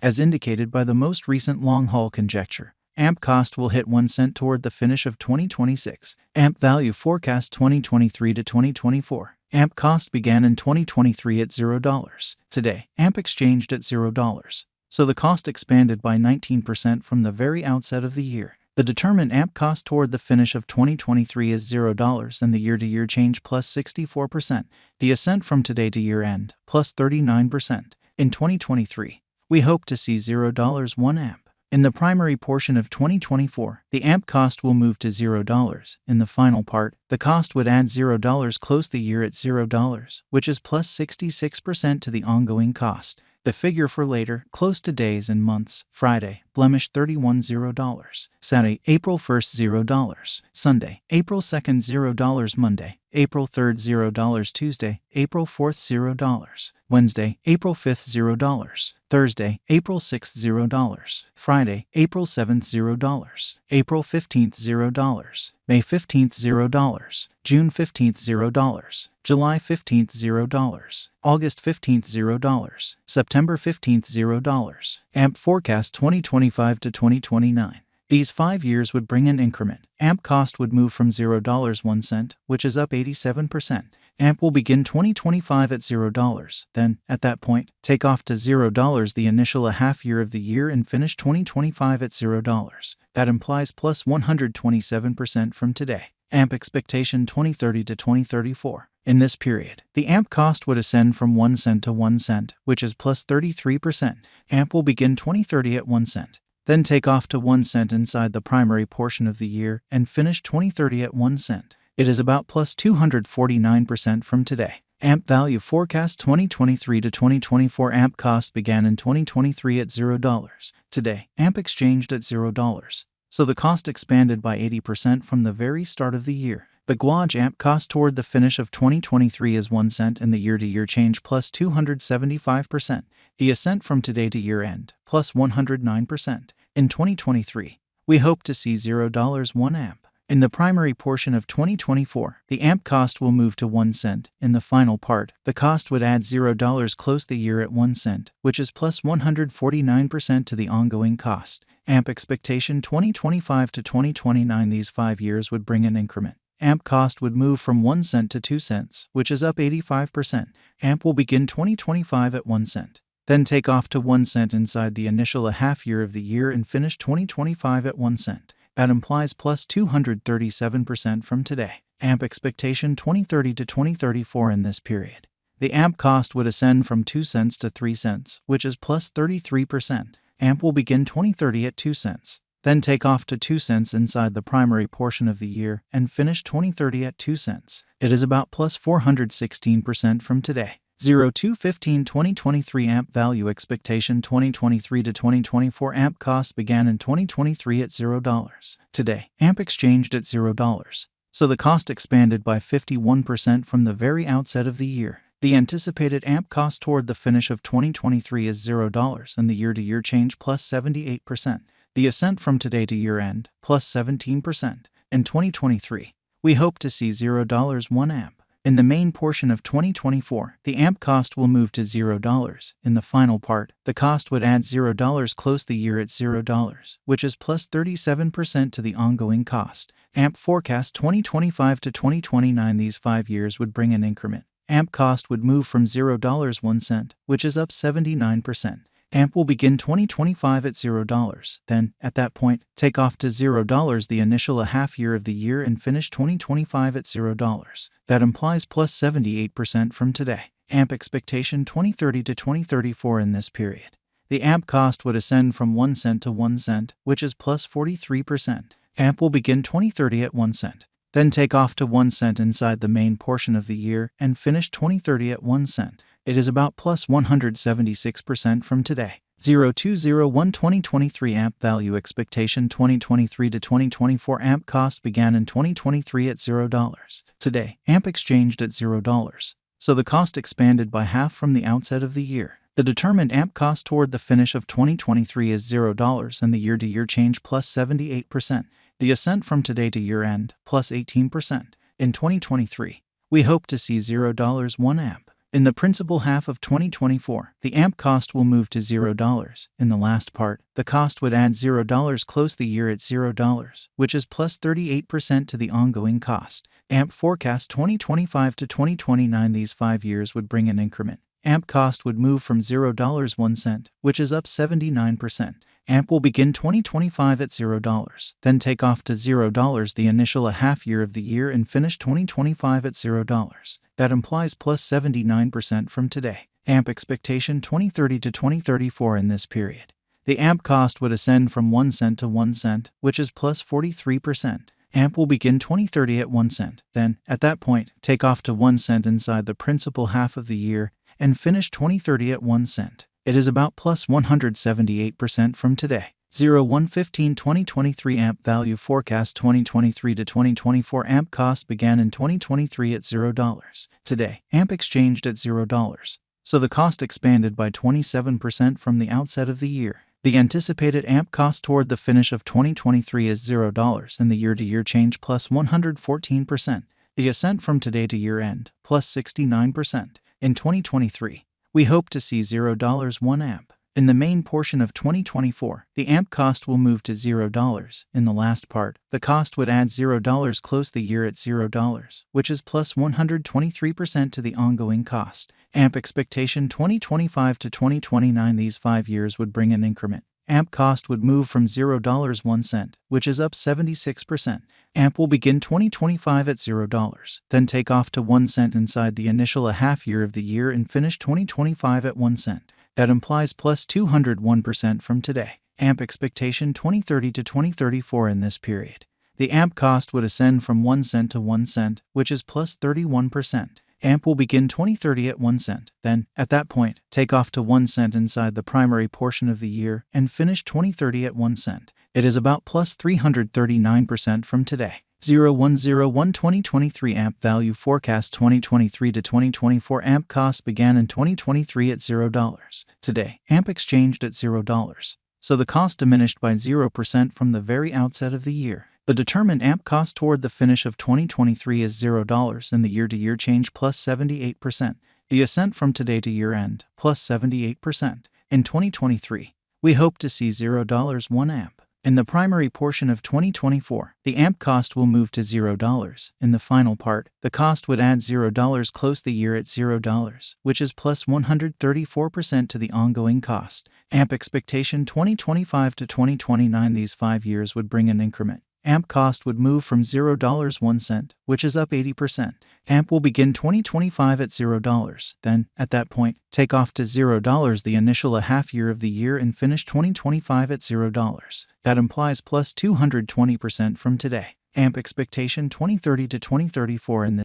As indicated by the most recent long-haul conjecture, AMP cost will hit 1 cent toward the finish of 2026. AMP value forecast 2023 to 2024. AMP cost began in 2023 at $0. Today, AMP exchanged at $0. So the cost expanded by 19% from the very outset of the year. The determined AMP cost toward the finish of 2023 is $0 and the year-to-year change plus 64%. The ascent from today to year-end plus 39%. In 2023, we hope to see $0 1 AMP. In the primary portion of 2024, the AMP cost will move to $0. In the final part, the cost would add $0 close the year at $0, which is plus 66% to the ongoing cost. The figure for later, close to days and months: Friday, blemish 31 $0. Saturday, April 1st $0. Sunday, April 2nd $0. Monday, April 3rd $0. Tuesday, April 4th $0. Wednesday, April 5th $0. Thursday, April 6th $0. Friday, April 7th $0. April 15th $0. May 15th $0. June 15th $0. July 15th $0. August 15th $0. September 15th $0. AMP forecast 2025 to 2029. These 5 years would bring an increment. AMP cost would move from $0 1 cent, which is up 87%. AMP will begin 2025 at $0. Then, at that point, take off to $0 the initial half year of the year and finish 2025 at $0. That implies plus 127% from today. AMP expectation 2030 to 2034. In this period, the AMP cost would ascend from 1 cent to 1 cent, which is plus 33%. AMP will begin 2030 at 1 cent. Then take off to 1 cent inside the primary portion of the year and finish 2030 at 1 cent. It is about plus 249% from today. AMP value forecast 2023 to 2024. AMP cost began in 2023 at $0. Today, AMP exchanged at $0. So the cost expanded by 80% from the very start of the year. The Guaj AMP cost toward the finish of 2023 is 1 cent and the year-to-year change plus 275%. The ascent from today to year-end plus 109%. In 2023, we hope to see $0 1 AMP. In the primary portion of 2024, the AMP cost will move to 1 cent. In the final part, the cost would add $0 close the year at 1 cent, which is plus 149% to the ongoing cost. AMP expectation 2025 to 2029. These 5 years would bring an increment. AMP cost would move from 1 cent to 2 cents, which is up 85%. AMP will begin 2025 at 1 cent. Then take off to 1 cent inside the initial half year of the year and finish 2025 at 1 cent. That implies plus 237% from today. AMP expectation 2030 to 2034. In this period, the AMP cost would ascend from 2 cents to 3 cents, which is plus 33%. AMP will begin 2030 at 2 cents. Then take off to 2 cents inside the primary portion of the year and finish 2030 at 2 cents. It is about plus 416% from today. 02/15/2023 AMP value expectation 2023 to 2024. AMP cost began in 2023 at $0. Today, AMP exchanged at $0. So the cost expanded by 51% from the very outset of the year. The anticipated AMP cost toward the finish of 2023 is $0 and the year-to-year change plus 78%. The ascent from today to year-end plus 17%. In 2023, we hope to see $0 1 AMP. In the main portion of 2024, the AMP cost will move to $0. In the final part, the cost would add $0 close the year at $0, which is plus 37% to the ongoing cost. AMP forecast 2025 to 2029. These 5 years would bring an increment. AMP cost would move from $0 1 cent, which is up 79%. AMP will begin 2025 at $0. Then, at that point, take off to $0 the initial half year of the year and finish 2025 at $0. That implies plus 78% from today. AMP expectation 2030 to 2034. In this period, the AMP cost would ascend from 1 cent to 1 cent, which is plus 43%. AMP will begin 2030 at 1 cent. Then take off to 1 cent inside the main portion of the year and finish 2030 at 1 cent. It is about plus 176% from today. 02/01/2023 AMP value expectation 2023 to 2024. AMP cost began in 2023 at $0. Today, AMP exchanged at $0. So the cost expanded by half from the outset of the year. The determined AMP cost toward the finish of 2023 is $0 and the year-to-year change plus 78%. The ascent from today to year-end plus 18%. In 2023, we hope to see $0 1 AMP. In the principal half of 2024, the AMP cost will move to $0. In the last part, the cost would add $0, close the year at $0, which is plus 38% to the ongoing cost. AMP forecast 2025 to 2029. These 5 years would bring an increment. AMP cost would move from $0.01, which is up 79%. AMP will begin 2025 at $0, then take off to $0 the initial half year of the year and finish 2025 at $0. That implies plus 79% from today. AMP expectation 2030 to 2034 in this period. The AMP cost would ascend from 1 cent to 1 cent, which is plus 43%. AMP will begin 2030 at 1 cent, then, at that point, take off to 1 cent inside the principal half of the year and finish 2030 at 1 cent. It is about plus 178% from today. 01/15/2023 AMP value forecast 2023 to 2024 AMP cost began in 2023 at $0. Today, AMP exchanged at $0. So the cost expanded by 27% from the outset of the year. The anticipated AMP cost toward the finish of 2023 is $0 and the year-to-year change plus 114%. The ascent from today to year-end plus 69%. In 2023, we hope to see $0 AMP. In the main portion of 2024, the AMP cost will move to $0. In the last part, the cost would add $0, close the year at $0, which is plus 123% to the ongoing cost. AMP expectation 2025 to 2029. These 5 years would bring an increment. AMP cost would move from $0.01, which is up 76%. AMP will begin 2025 at $0, then take off to 1 cent inside the initial half year of the year and finish 2025 at 1 cent. That implies plus 201% from today. AMP expectation 2030 to 2034 in this period. The AMP cost would ascend from 1 cent to 1 cent, which is plus 31%. AMP will begin 2030 at 1 cent, then, at that point, take off to 1 cent inside the primary portion of the year and finish 2030 at 1 cent. It is about plus 339% from today. 01/01/2023 AMP value forecast 2023 to 2024 AMP cost began in 2023 at $0. Today, AMP exchanged at $0. So the cost diminished by 0% from the very outset of the year. The determined AMP cost toward the finish of 2023 is $0 and the year-to-year change plus 78%. The ascent from today to year-end plus 78%. In 2023, we hope to see $0 AMP. In the primary portion of 2024, the AMP cost will move to $0. In the final part, the cost would add $0, close the year at $0, which is plus 134% to the ongoing cost. AMP expectation 2025 to 2029. These 5 years would bring an increment. AMP cost would move from $0.01, which is up 80%. AMP will begin 2025 at $0, then, at that point, take off to $0 the initial half year of the year and finish 2025 at $0. That implies plus 220% from today. AMP expectation 2030 to 2034 in this